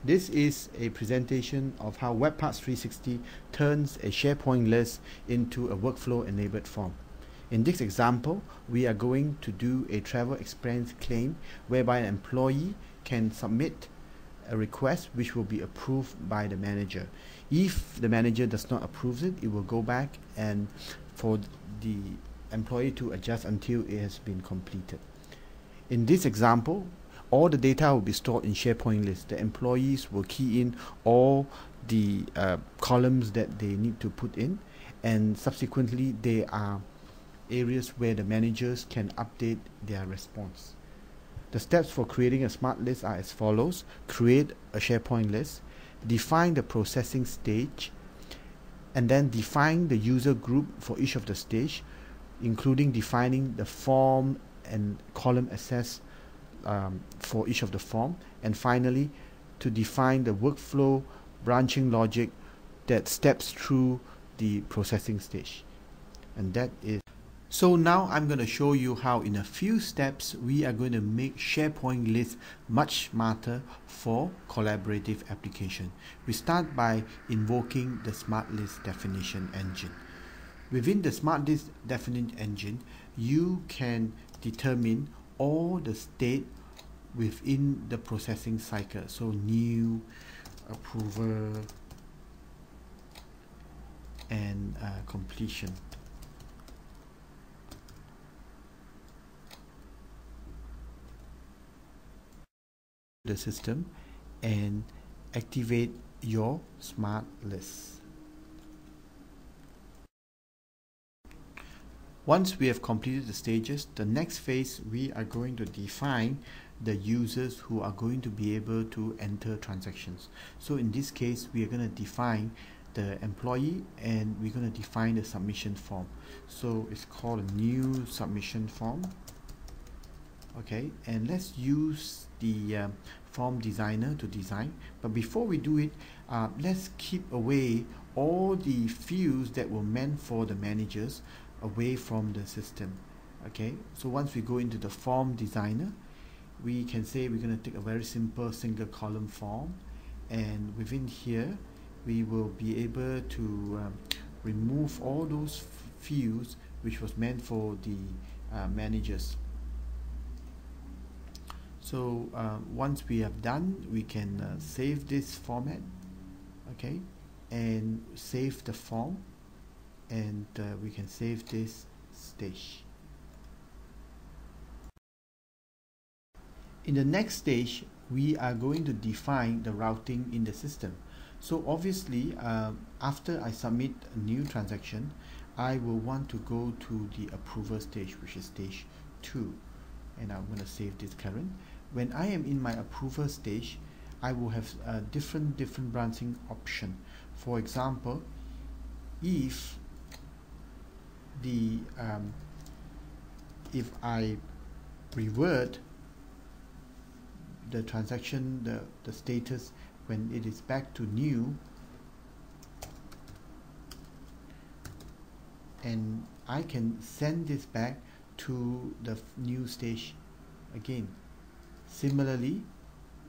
This is a presentation of how WebParts 360 turns a SharePoint list into a workflow-enabled form. In this example, we are going to do a travel expense claim whereby an employee can submit a request which will be approved by the manager. If the manager does not approve it, it will go back and for the employee to adjust until it has been completed. In this example, all the data will be stored in SharePoint list. The employees will key in all the columns that they need to put in, and subsequently there are areas where the managers can update their response. The steps for creating a smart list are as follows. Create a SharePoint list, define the processing stage, and then define the user group for each of the stage, including defining the form and column access for each of the form, and finally to define the workflow branching logic that steps through the processing stage. And that is so. Now I'm going to show you how in a few steps we are going to make SharePoint lists much smarter for collaborative application. We start by invoking the SmartList definition engine. Within the SmartList definition engine, you can determine all the state within the processing cycle. So new, approval, and completion. The system and activate your smart list. Once we have completed the stages, the next phase we are going to define the users who are going to be able to enter transactions. So in this case, we are going to define the employee and we're going to define the submission form. So it's called a new submission form. Okay, and let's use the form designer to design. But before we do it, let's keep away all the fields that were meant for the managers away from the system. Okay, so once we go into the form designer, we can say we're going to take a very simple single column form, and within here we will be able to remove all those fields which was meant for the managers. So once we have done, we can save this format, okay, and save the form, and we can save this stage. In the next stage, we are going to define the routing in the system. So obviously, after I submit a new transaction, I will want to go to the approval stage, which is stage 2, and I'm going to save this current. When I am in my approval stage, I will have different branching option. For example, if I revert the transaction, the status when it is back to new, and I can send this back to the new stage again. Similarly,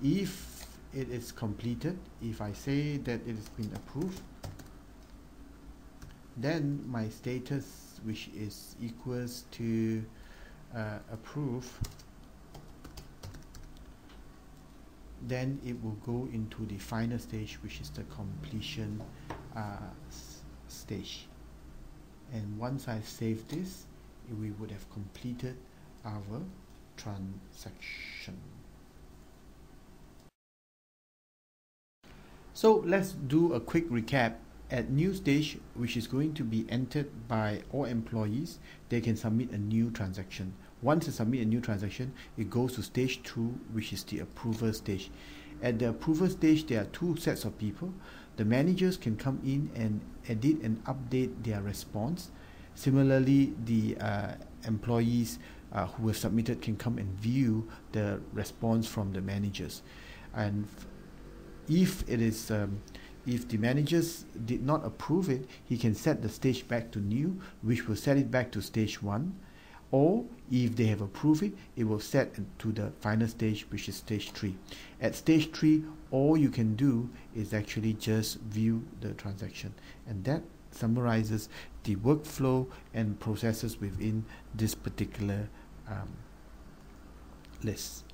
if it is completed, if I say that it has been approved, then my status, which is equals to approve, then it will go into the final stage, which is the completion stage. And once I save this, we would have completed our transaction. So let's do a quick recap. At new stage, which is going to be entered by all employees, they can submit a new transaction. Once they submit a new transaction, it goes to stage 2, which is the approval stage. At the approval stage, there are two sets of people. The managers can come in and edit and update their response. Similarly, the employees who have submitted can come and view the response from the managers. And if it is if the managers did not approve it, he can set the stage back to new, which will set it back to stage 1. or if they have approved it, it will set to the final stage, which is stage 3. At stage 3, all you can do is actually just view the transaction, and that summarizes the workflow and processes within this particular list.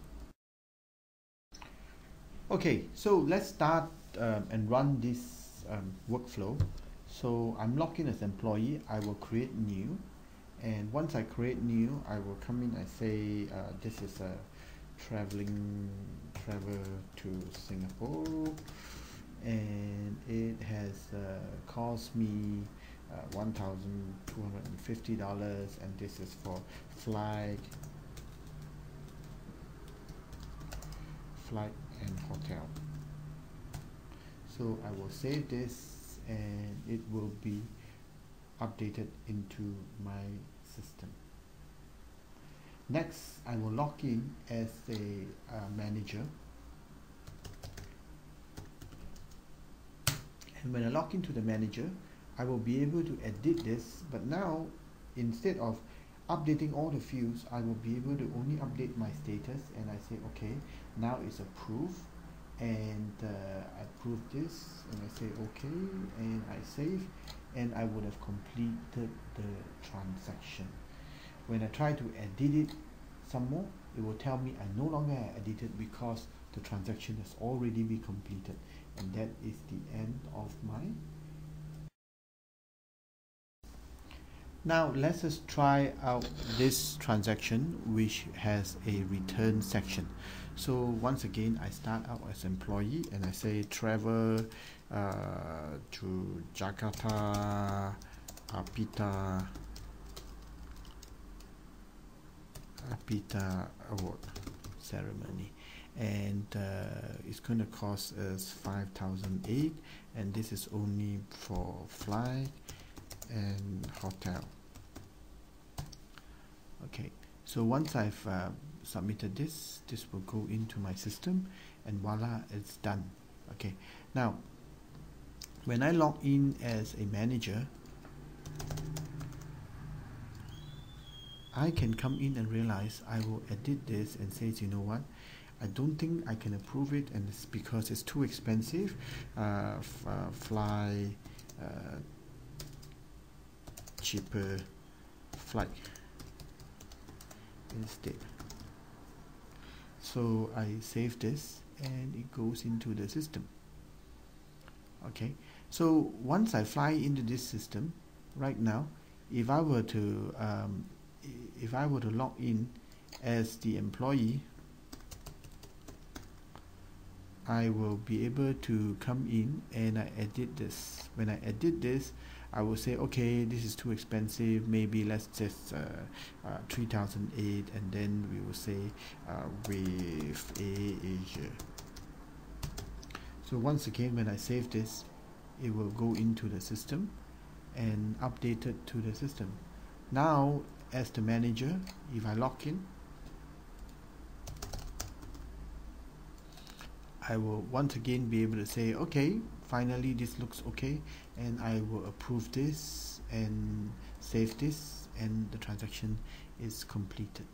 Okay, so let's start and run this workflow. So I'm logged in as employee. I will create new, and once I create new, I will come in and say this is a travel to Singapore, and it has cost me $1,250, and this is for flight and hotel. So I will save this, and it will be updated into my system. Next, I will log in as a manager, and when I log into the manager, I will be able to edit this, but now instead of updating all the fields, I will be able to only update my status, and I say okay, now it's approved, and I approve this, and I say okay, and I save, and I would have completed the transaction. When I try to edit it some more, it will tell me I no longer have edited because the transaction has already been completed, and that is the end of my. Now let's just try out this transaction, which has a return section. So once again, I start out as employee, and I say travel to Jakarta Apita award ceremony, and it's going to cost us 5,008, and this is only for flight and hotel. Okay, so once I've submitted this will go into my system, and voila, it's done. Okay, now when I log in as a manager, I can come in and realize I will edit this and say, you know what, I don't think I can approve it, and it's because it's too expensive. Fly cheaper flight instead. So I save this, and it goes into the system. Okay, so once I fly into this system right now, if I were to log in as the employee, I will be able to come in and I edit this. When I edit this, I will say, okay, this is too expensive, maybe let's just 3,008, and then we will say with Asia. So once again, when I save this, it will go into the system and update it to the system. Now, as the manager, if I log in, I will once again be able to say, okay, finally this looks okay, and I will approve this and save this, and the transaction is completed.